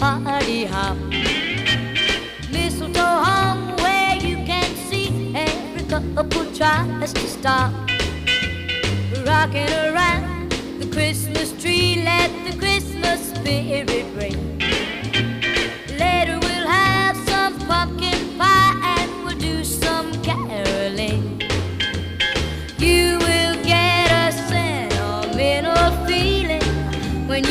party hop. Mistletoe hung where you can see every couple tries to stop. Rocking around the Christmas tree, let the Christmas spirit ring.